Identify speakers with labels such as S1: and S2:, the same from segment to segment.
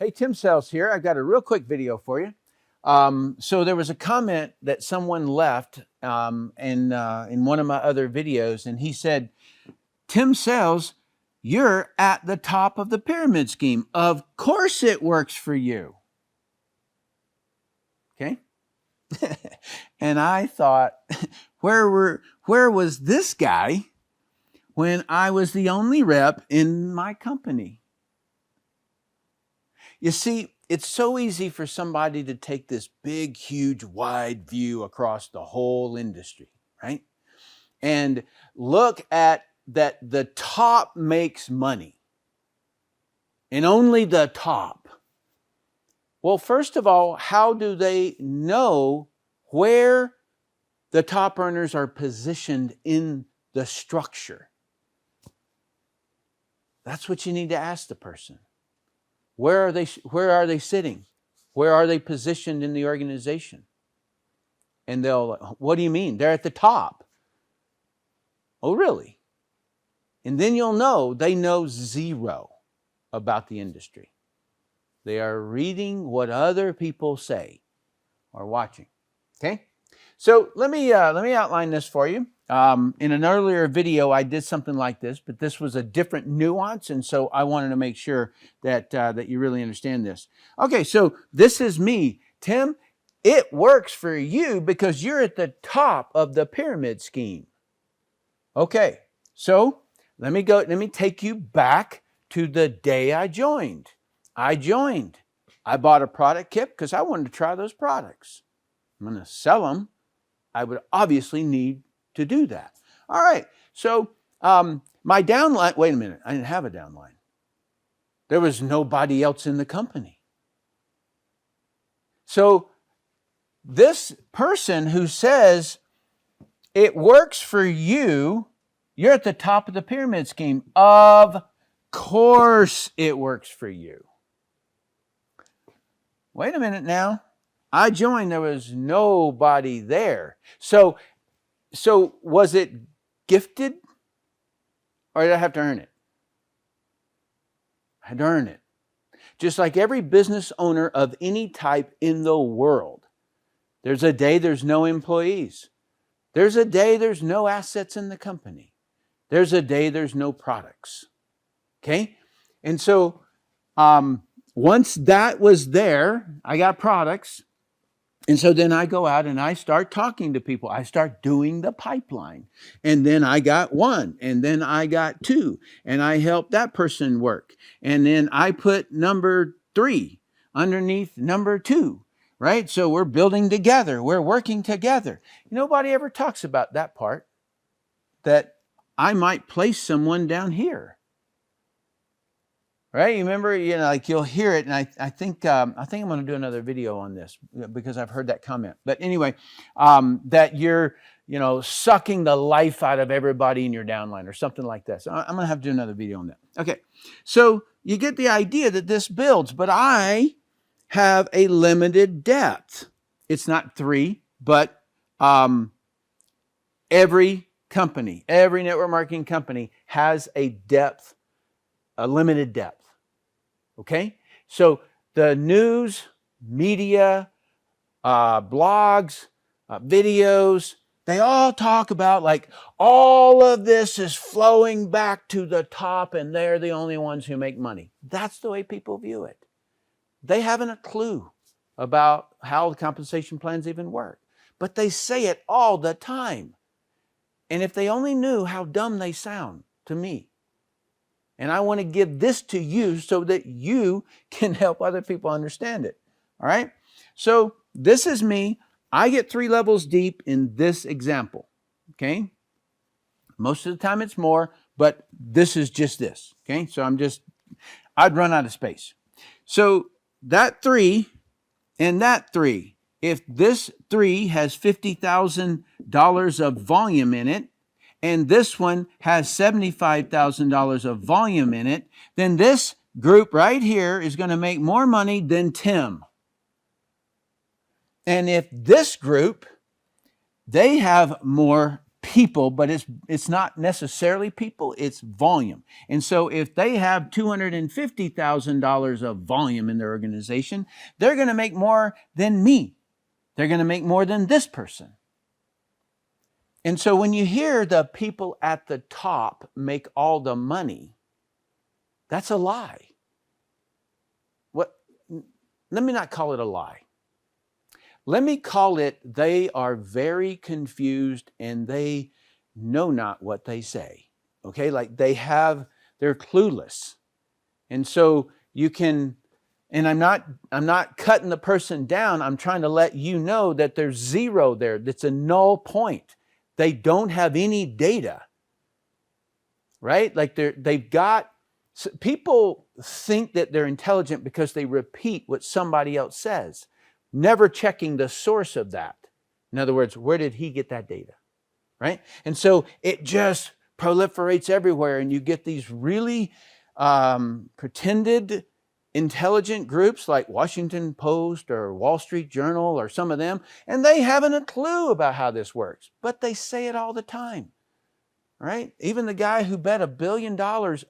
S1: Hey, Tim Sells here. I've got a real quick video for you. So there was a comment that someone left in one of my other videos, and he said, Tim Sells, you're at the top of the pyramid scheme. Of course it works for you. Okay? And I thought, where was this guy when I was the only rep in my company? You see, it's so easy for somebody to take this big, huge, wide view across the whole industry, right? And look at that the top makes money. And only the top. Well, first of all, how do they know where the top earners are positioned in the structure? That's what you need to ask the person. Where are they sitting? Where are they positioned in the organization? And they'll, what do you mean? They're at the top. Oh, really? And then you'll know they know zero about the industry. They are reading what other people say or watching. Okay? So let me outline this for you. In an earlier video, I did something like this, but this was a different nuance, and so I wanted to make sure that that you really understand this. Okay, so this is me, Tim. It works for you because you're at the top of the pyramid scheme. Okay, so let me take you back to the day I joined. I bought a product kit because I wanted to try those products. I'm going to sell them. I would obviously need to do that. All right, so my downline, wait a minute, I didn't have a downline. There was nobody else in the company. So this person who says it works for you, you're at the top of the pyramid scheme. Of course it works for you. Wait a minute now. I joined, there was nobody there. So was it gifted or did I have to earn it? I had to earn it. Just like every business owner of any type in the world, there's a day there's no employees. There's a day there's no assets in the company. There's a day there's no products. Okay? And so once that was there, I got products. And so then I go out and I start talking to people. I start doing the pipeline. And then I got one. And then I got two. And I helped that person work. And then I put number 3 underneath number 2. Right? So we're building together. We're working together. Nobody ever talks about that part. That I might place someone down here. Right? You remember, like you'll hear it, and I think I'm going to do another video on this because I've heard that comment. But anyway, that you're, sucking the life out of everybody in your downline or something like that. So I'm going to have to do another video on that. Okay. So you get the idea that this builds, but I have a limited depth. It's not 3, but every company, every network marketing company has a depth, a limited depth. Okay? So the news, media, blogs, videos, they all talk about like all of this is flowing back to the top and they're the only ones who make money. That's the way people view it. They haven't a clue about how the compensation plans even work. But they say it all the time. And if they only knew how dumb they sound to me. And I want to give this to you so that you can help other people understand it. All right? So this is me. I get 3 levels deep in this example. Okay? Most of the time it's more, but this is just this. Okay? So I'd run out of space. So that 3 and that 3, if this 3 has $50,000 of volume in it, and this one has $75,000 of volume in it, then this group right here is going to make more money than Tim. And if this group, they have more people, but it's not necessarily people, it's volume. And so if they have $250,000 of volume in their organization, they're going to make more than me. They're going to make more than this person. And so when you hear the people at the top make all the money, that's a lie. Let me not call it a lie. Let me call it, they are very confused and they know not what they say. Okay, like they're clueless. And so you can, and I'm not cutting the person down. I'm trying to let you know that there's zero there. That's a null point. They don't have any data. Right? Like they've got, people think that they're intelligent because they repeat what somebody else says, never checking the source of that. In other words, where did he get that data? Right? And so it just proliferates everywhere, and you get these really pretended intelligent groups like Washington Post or Wall Street Journal or some of them, and they haven't a clue about how this works, but they say it all the time. Right? Even the guy who bet $1 billion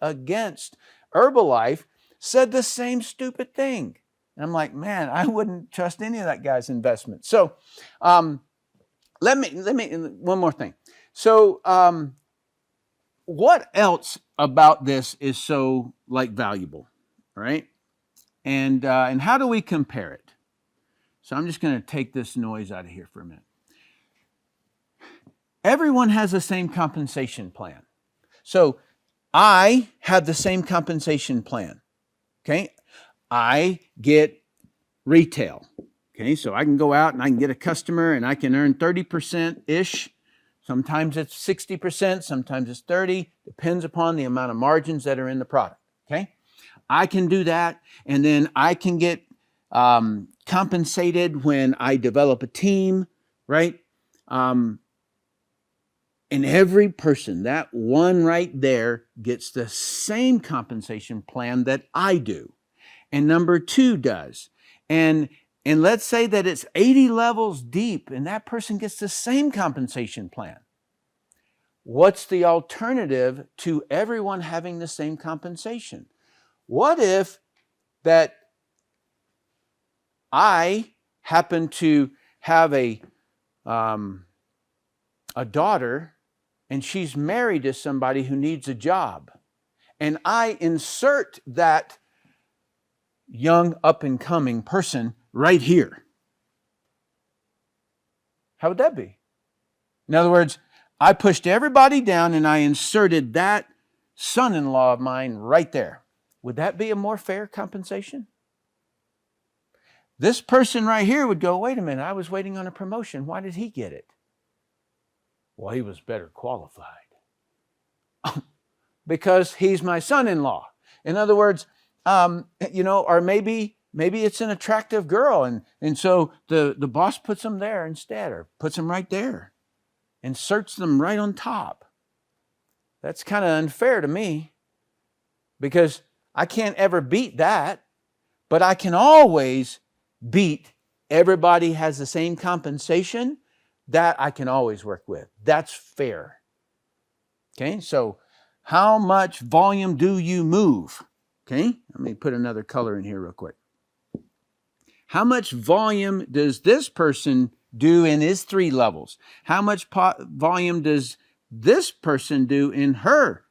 S1: against Herbalife said the same stupid thing. And I'm like, man, I wouldn't trust any of that guy's investment. So let me one more thing. So what else about this is so valuable, right? And how do we compare it? So I'm just going to take this noise out of here for a minute. Everyone has the same compensation plan. So I have the same compensation plan. Okay. I get retail. Okay. So I can go out and I can get a customer and I can earn 30%-ish. Sometimes it's 60%, sometimes it's 30%. Depends upon the amount of margins that are in the product. Okay. I can do that. And then I can get compensated when I develop a team, right? And every person, that one right there, gets the same compensation plan that I do. And number 2 does. And let's say that it's 80 levels deep and that person gets the same compensation plan. What's the alternative to everyone having the same compensation? What if that I happen to have a daughter and she's married to somebody who needs a job, and I insert that young up-and-coming person right here? How would that be? In other words, I pushed everybody down and I inserted that son-in-law of mine right there. Would that be a more fair compensation? This person right here would go, wait a minute, I was waiting on a promotion. Why did he get it? Well, he was better qualified. Because he's my son-in-law. In other words, or maybe it's an attractive girl, and so the boss puts them there instead, or puts them right there, inserts them right on top. That's kind of unfair to me, because I can't ever beat that, but I can always beat everybody has the same compensation. That I can always work with. That's fair. Okay, so how much volume do you move? Okay, let me put another color in here real quick. How much volume does this person do in his 3 levels? How much volume does this person do in her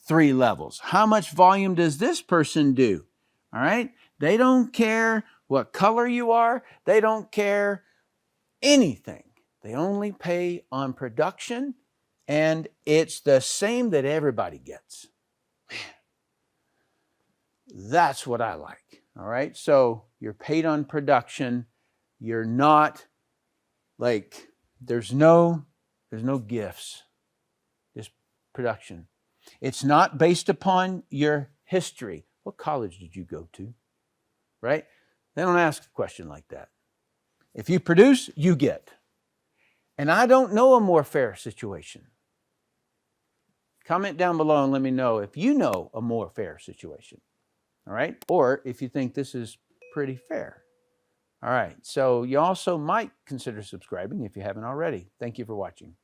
S1: 3 levels? How much volume does this person do? All right, they don't care what color you are. They don't care anything. They only pay on production, and it's the same that everybody gets. Man, that's what I like. All right, so you're paid on production. You're not there's no gifts. Just production. It's not based upon your history. What college did you go to? Right? They don't ask a question like that. If you produce, you get. And I don't know a more fair situation. Comment down below and let me know if you know a more fair situation. All right? Or if you think this is pretty fair. All right. So you also might consider subscribing if you haven't already. Thank you for watching.